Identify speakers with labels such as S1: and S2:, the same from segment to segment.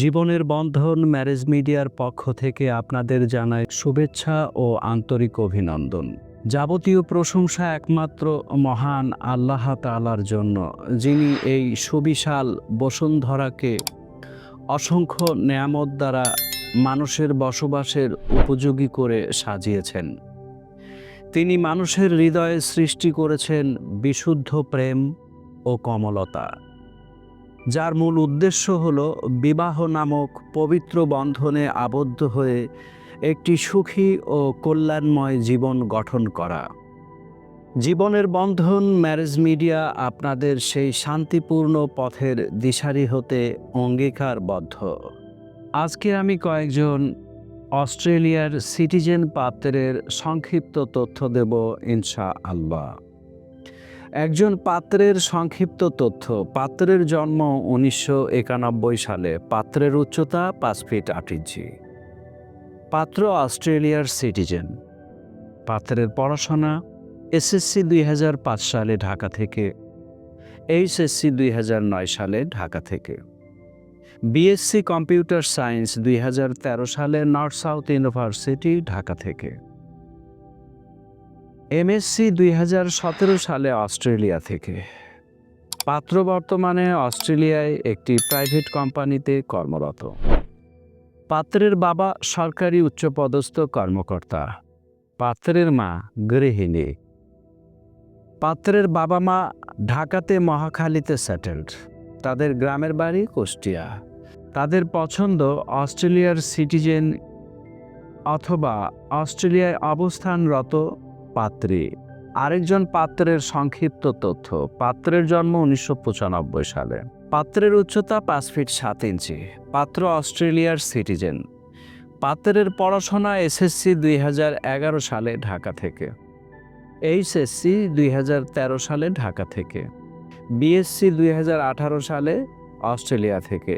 S1: জীবনের বন্ধন ম্যারেজ মিডিয়ার পক্ষ থেকে আপনাদের জানাই শুভেচ্ছা ও আন্তরিক অভিনন্দন। যাবতীয় প্রশংসা একমাত্র মহান আল্লাহ তাআলার জন্য, যিনি এই সুবিশাল বসুন্ধরাকে অসংখ্য নেয়ামত দ্বারা মানুষের বসবাসের উপযোগী করে সাজিয়েছেন। তিনি মানুষের হৃদয়ে সৃষ্টি করেছেন বিশুদ্ধ প্রেম ও কমলতা, যার মূল উদ্দেশ্য হল বিবাহ নামক পবিত্র বন্ধনে আবদ্ধ হয়ে একটি সুখী ও কল্যাণময় জীবন গঠন করা। জীবনের বন্ধন ম্যারেজ মিডিয়া আপনাদের সেই শান্তিপূর্ণ পথের দিশারি হতে অঙ্গীকারবদ্ধ। আজকে আমি কয়েকজন অস্ট্রেলিয়ার সিটিজেন পাত্রের সংক্ষিপ্ত তথ্য দেব ইনশাআল্লাহ। একজন পাত্রের সংক্ষিপ্ত তথ্য। পাত্রের জন্ম 1991 সালে। পাত্রের উচ্চতা 5 ফিট 8 ইঞ্চি। পাত্র অস্ট্রেলিয়ার সিটিজেন। পাত্রের পড়াশোনা এসএসসি 2005 সালে ঢাকা থেকে, এইচএসসি 2009 সালে ঢাকা থেকে, বিএসসি কম্পিউটার সায়েন্স 2013 সালে নর্থ সাউথ ইউনিভার্সিটি ঢাকা থেকে, এমএসসি 2017 সালে অস্ট্রেলিয়া থেকে। পাত্র বর্তমানে অস্ট্রেলিয়ায় একটি প্রাইভেট কোম্পানিতে কর্মরত। পাত্রের বাবা সরকারি উচ্চপদস্থ কর্মকর্তা। পাত্রের মা গৃহিণী। পাত্রের বাবা মা ঢাকাতে মহাখালীতে সেটেলড। তাদের গ্রামের বাড়ি কুষ্টিয়া। তাদের পছন্দ অস্ট্রেলিয়ার সিটিজেন অথবা অস্ট্রেলিয়ায় অবস্থানরত পাত্রী। আরেকজন পাত্রের সংক্ষিপ্ত তথ্য। পাত্রের জন্ম 1995 সালে। পাত্রের উচ্চতা 5 ফিট 7 ইঞ্চি। পাত্র অস্ট্রেলিয়ার সিটিজেন। পাত্রের পড়াশোনা এসএসসি 2011 সালে ঢাকা থেকে, এইচএসসি 2013 সালে ঢাকা থেকে, বিএসসি 2018 সালে অস্ট্রেলিয়া থেকে,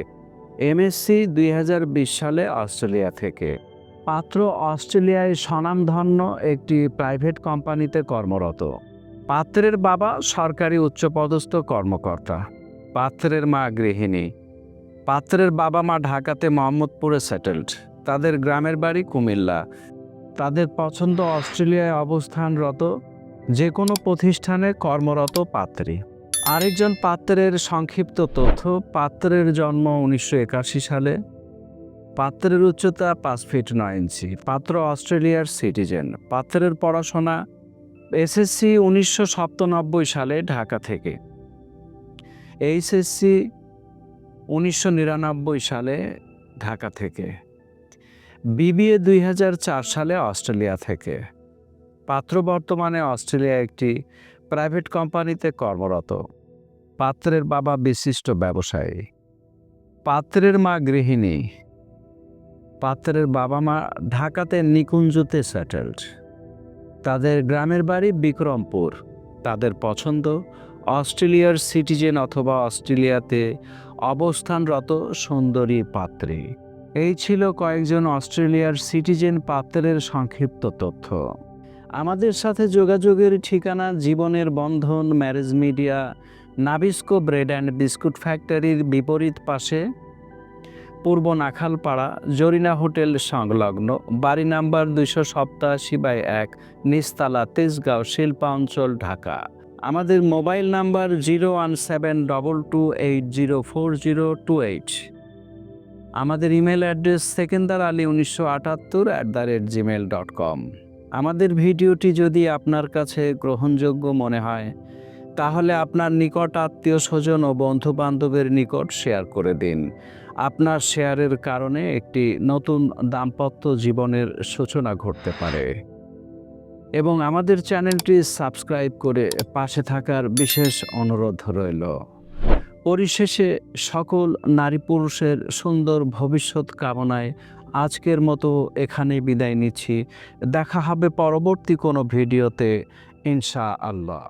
S1: এমএসসি 2020 সালে অস্ট্রেলিয়া থেকে। পাত্র অস্ট্রেলিয়ায় স্বনামধন্য একটি প্রাইভেট কোম্পানিতে কর্মরত। পাত্রের বাবা সরকারি উচ্চপদস্থ কর্মকর্তা। পাত্রের মা গৃহিণী। পাত্রের বাবা মা ঢাকাতে মোহাম্মদপুরে সেটেলড। তাদের গ্রামের বাড়ি কুমিল্লা। তাদের পছন্দ অস্ট্রেলিয়ায় অবস্থানরত যে কোনো প্রতিষ্ঠানে কর্মরত পাত্রী। আরেকজন পাত্রের সংক্ষিপ্ত তথ্য। পাত্রের জন্ম 1981 সালে। পাত্রের উচ্চতা 5 ফিট 9 ইঞ্চি। পাত্র অস্ট্রেলিয়ার সিটিজেন। পাত্রের পড়াশোনা এসএসসি 1997 সালে ঢাকা থেকে, এইচএসসি 1999 সালে ঢাকা থেকে, বিবিএ 2004 সালে অস্ট্রেলিয়া থেকে। পাত্র বর্তমানে অস্ট্রেলিয়া একটি প্রাইভেট কোম্পানিতে কর্মরত। পাত্রের বাবা বিশিষ্ট ব্যবসায়ী। পাত্রের মা গৃহিণী। পাত্রের বাবা মা ঢাকাতে নিকুঞ্জতে সেটেলড। তাদের গ্রামের বাড়ি বিক্রমপুর। তাদের পছন্দ অস্ট্রেলিয়ার সিটিজেন অথবা অস্ট্রেলিয়াতে অবস্থানরত সুন্দরী পাত্রী। এই ছিল কয়েকজন অস্ট্রেলিয়ার সিটিজেন পাত্রের সংক্ষিপ্ত তথ্য। আমাদের সাথে যোগাযোগের ঠিকানা জীবনের বন্ধন marriage media, Nabisco bread and biscuit ফ্যাক্টরির বিপরীত পাশে, পূর্ব নাখালপাড়া, জরিনা হোটেল সংলগ্ন, বাড়ি নাম্বার 287/1, নিচতলা, তেজগাঁও, শিল্পা অঞ্চল, ঢাকা। আমাদের মোবাইল নাম্বার 01722804028। আমাদের ইমেল অ্যাড্রেস sekendarali1978@gmail.com। আমাদের ভিডিওটি যদি আপনার কাছে গ্রহণযোগ্য মনে হয়, তাহলে আপনার নিকট আত্মীয় স্বজন ও বন্ধু বান্ধবের নিকট শেয়ার করে দিন। আপনার শেয়ারের কারণে একটি নতুন দাম্পত্য জীবনের সূচনা ঘটতে পারে। এবং আমাদের চ্যানেলটি সাবস্ক্রাইব করে পাশে থাকার বিশেষ অনুরোধ রইল। পরিশেষে সকল নারী পুরুষের সুন্দর ভবিষ্যৎ কামনায় আজকের মতো এখানেই বিদায় নিচ্ছি। দেখা হবে পরবর্তী কোনো ভিডিওতে ইনশাআল্লাহ।